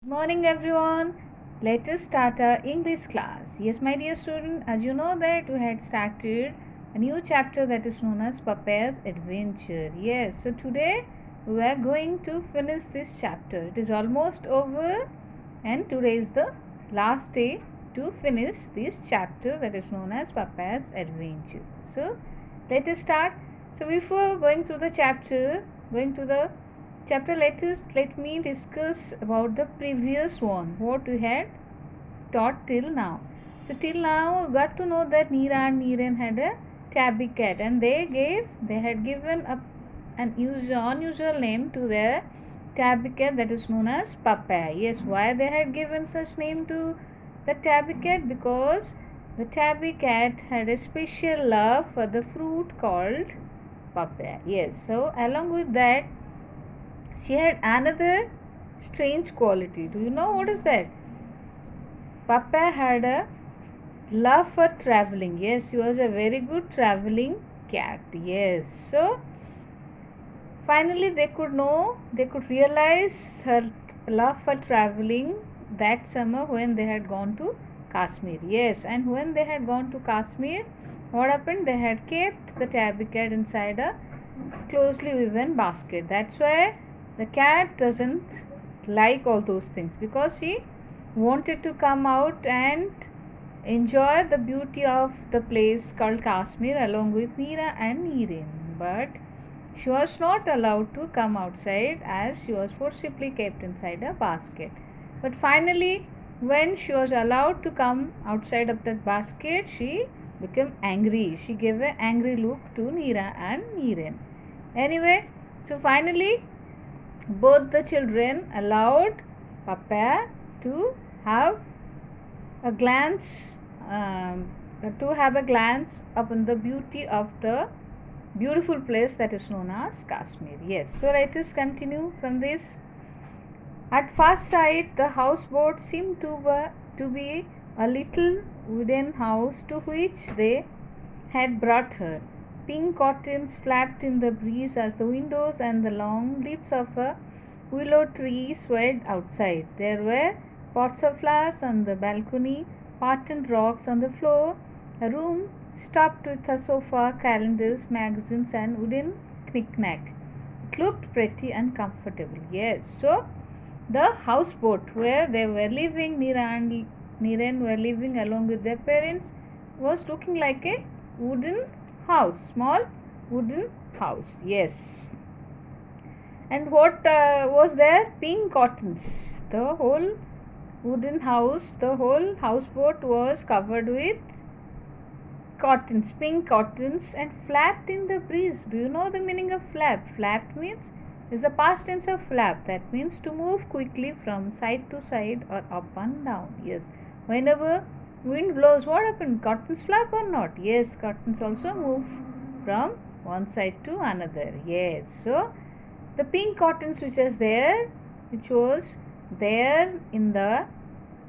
Morning everyone. Let us start our English class. Yes, my dear student, as you know that we had started a new chapter that is known as Papa's Adventure. Yes, so today we are going to finish this chapter. It is almost over and today is the last day to finish this chapter that is known as Papa's Adventure. So let us start. So before going through the chapter, let me discuss about the previous one, what we had taught till now. So till now we got to know that Neera and Neeren had a tabby cat, and they had given an unusual name to their tabby cat that is known as Papaya. Yes, why they had given such name to the tabby cat? Because the tabby cat had a special love for the fruit called papaya. Yes, so along with that she had another strange quality. Do you know what is that? Papa had a love for traveling. Yes, she was a very good traveling cat. Yes. So finally they could realize her love for traveling that summer when they had gone to Kashmir. Yes, and when they had gone to Kashmir, what happened? They had kept the tabby cat inside a closely woven basket. That's why the cat doesn't like all those things, because she wanted to come out and enjoy the beauty of the place called Kashmir along with Neera and Neeren. But she was not allowed to come outside as she was forcibly kept inside a basket. But finally, when she was allowed to come outside of that basket, she became angry. She gave an angry look to Neera and Neeren. Anyway, so finally, both the children allowed Papa to have a glance upon the beauty of the beautiful place that is known as Kashmir. Yes, so let us continue from this. At first sight, the houseboat seemed to be a little wooden house to which they had brought her. Pink curtains flapped in the breeze as the windows and the long leaves of a willow tree swayed outside. There were pots of flowers on the balcony, patterned rocks on the floor, a room stocked with a sofa, calendars, magazines, and wooden knick-knack. It looked pretty and comfortable. Yes, so the houseboat where they were living, Neera and Neeren were living along with their parents, was looking like a wooden house, small wooden house. Yes. And what was there? Pink cottons. The whole wooden house, the whole houseboat was covered with cottons, pink cottons, and flapped in the breeze. Do you know the meaning of flap? Flapped means is the past tense of flap. That means to move quickly from side to side or up and down. Yes. Whenever wind blows, what happens? Cottons flap or not? Yes, cottons also move from one side to another. Yes. So the pink cottons which was there in the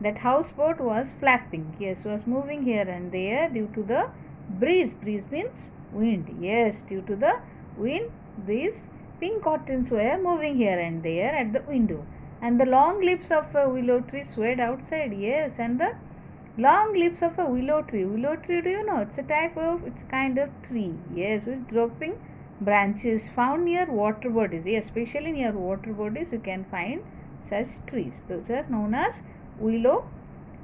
that houseboat was flapping. Yes, was moving here and there due to the breeze. Breeze means wind. Yes, due to the wind, these pink cottons were moving here and there at the window. And the long leaves of a willow tree swayed outside. Yes, and the long leaves of a willow tree. Willow tree, do you know? It's a kind of tree. Yes, with dropping branches found near water bodies. Yes, especially near water bodies, you can find such trees. Those are known as willow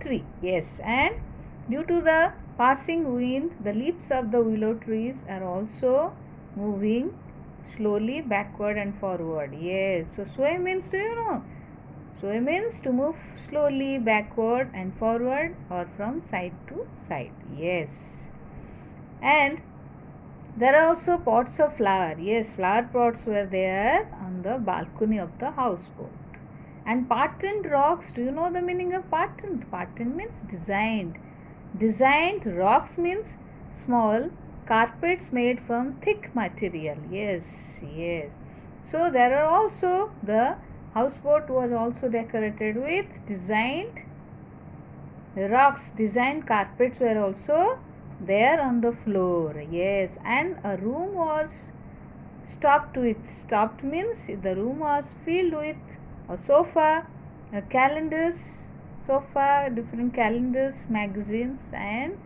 tree. Yes, and due to the passing wind, the leaves of the willow trees are also moving slowly backward and forward. Yes, so sway means, do you know? Sway means to move slowly backward and forward or from side to side. Yes, and there are also pots of flower. Yes, flower pots were there on the balcony of the houseboat. And patterned rocks, do you know the meaning of patterned? Patterned means designed. Designed rocks means small carpets made from thick material. Yes, yes. So there are also the houseboat was also decorated with designed rocks. Designed carpets were also there on the floor. Yes, and a room was stocked means the room was filled with a sofa, calendars, sofa, different calendars, magazines, and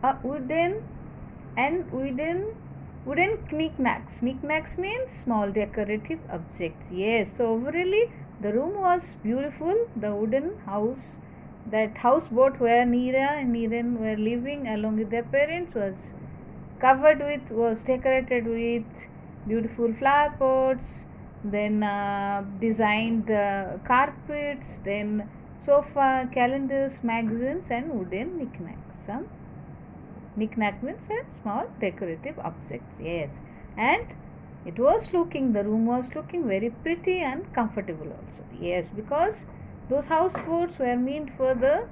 a wooden knickknacks. Knickknacks means small decorative objects. Yes, so overall the room was beautiful. The wooden house, that houseboat where Neera and Neeran were living along with their parents, was decorated with beautiful flower pots, then designed carpets, then sofa, calendars, magazines, and wooden knickknacks. Some knick-knack means a small decorative objects. Yes, and the room was looking very pretty and comfortable also. Yes, because those houseboats were meant for the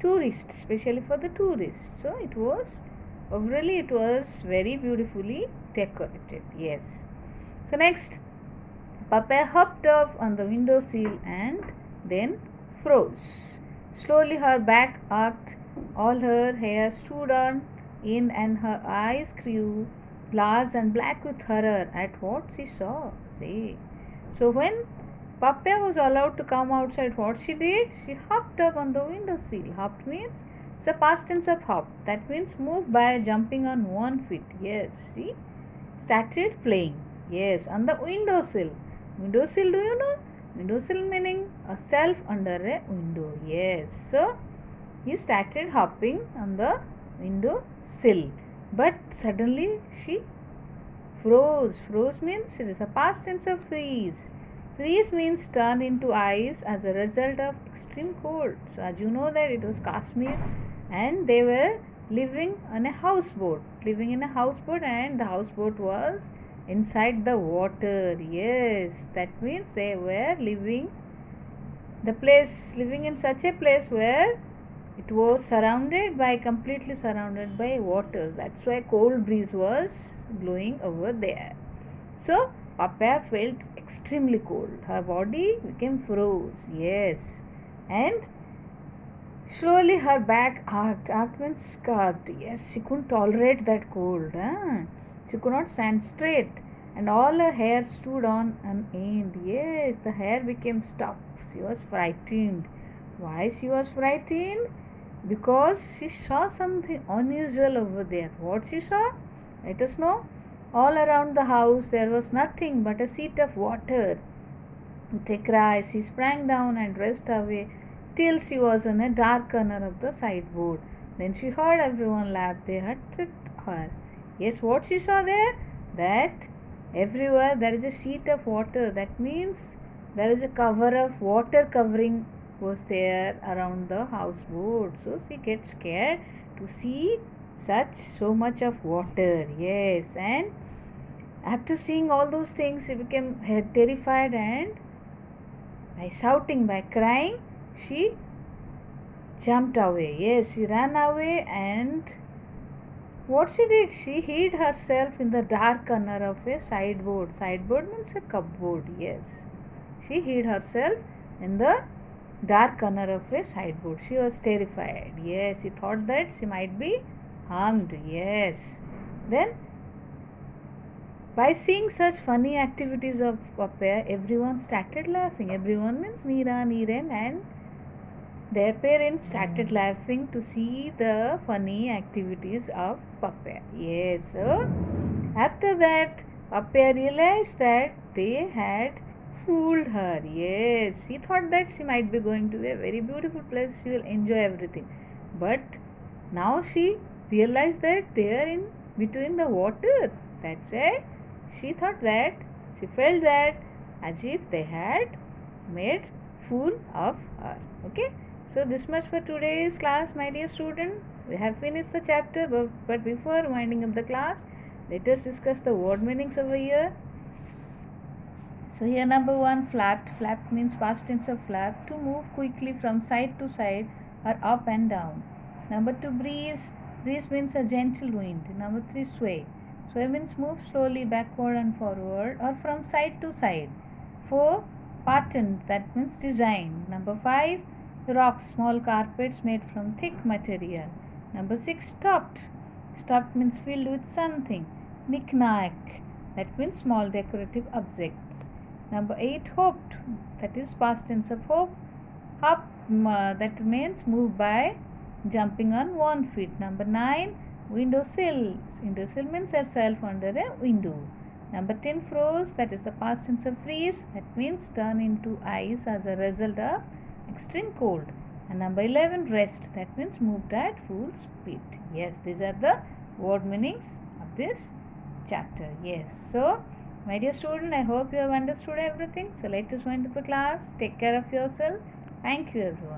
tourists, especially for the tourists. So it was very beautifully decorated. Yes. So next, Papa hopped off on the windowsill and then froze. Slowly her back arched, all her hair stood on end, and her eyes grew large and black with horror at what she saw. See. So when Papa was allowed to come outside, what she did? She hopped up on the windowsill. Hopped means it's a past tense of hop. That means move by jumping on one foot. Yes, see? Started playing. Yes, on the windowsill. Windowsill, do you know? Windowsill meaning a shelf under a window. Yes. So he started hopping on the window sill. But suddenly she froze. Froze means it is a past tense of freeze. Freeze means turn into ice as a result of extreme cold. So as you know that it was Kashmir and they were living on a houseboat. Living in a houseboat, and the houseboat was inside the water. Yes, that means they were living in such a place where it was completely surrounded by water. That's why cold breeze was blowing over there. So Papa felt extremely cold. Her body became froze. Yes, and slowly her back arched. Arched means scarred. Yes, she couldn't tolerate that cold. She could not stand straight, and all her hair stood on an end. Yes, the hair became stuck. She was frightened. Why she was frightened? Because she saw something unusual over there. What she saw? Let us know. All around the house there was nothing but a seat of water. With a cry, she sprang down and raced away till she was in a dark corner of the sideboard. Then she heard everyone laugh. They had tricked her. Yes, what she saw there? That everywhere there is a sheet of water. That means there is a cover of water covering was there around the houseboat. So she gets scared to see so much of water. Yes, and after seeing all those things, she became terrified, and by shouting, by crying, she jumped away. Yes, she ran away, and what she did? She hid herself in the dark corner of a sideboard. Sideboard means a cupboard. Yes, she hid herself in the dark corner of a sideboard. She was terrified. Yes, she thought that she might be harmed. Yes, then by seeing such funny activities of Papa, everyone started laughing. Everyone means Neera, Neeran, and their parents started laughing to see the funny activities of Papa. Yes, so after that, Papa realized that they had fooled her. Yes, she thought that she might be going to a very beautiful place, she will enjoy everything. But now she realized that they are in between the water. That's why she felt that as if they had made fool of her. Okay, so this much for today's class, my dear student. We have finished the chapter, but before winding up the class, let us discuss the word meanings over here. So here number 1, flapped. Flapped means past tense of flap, to move quickly from side to side or up and down. Number 2, breeze. Breeze means a gentle wind. Number 3, sway. Sway means move slowly backward and forward or from side to side. 4, pattern. That means design. Number 5, rocks. Small carpets made from thick material. Number 6, stuffed. Stuffed means filled with something. Knick-knack. That means small decorative objects. Number 8, hoped. That is past tense of hope. Hop, that means move by jumping on one foot. Number 9, windowsill. Windowsill means a shelf under a window. Number 10, froze. That is the past tense of freeze. That means turn into ice as a result of extreme cold. And number 11, rest. That means moved at full speed. Yes, these are the word meanings of this chapter. Yes. So, my dear student, I hope you have understood everything. So, let us wind up the class. Take care of yourself. Thank you, everyone.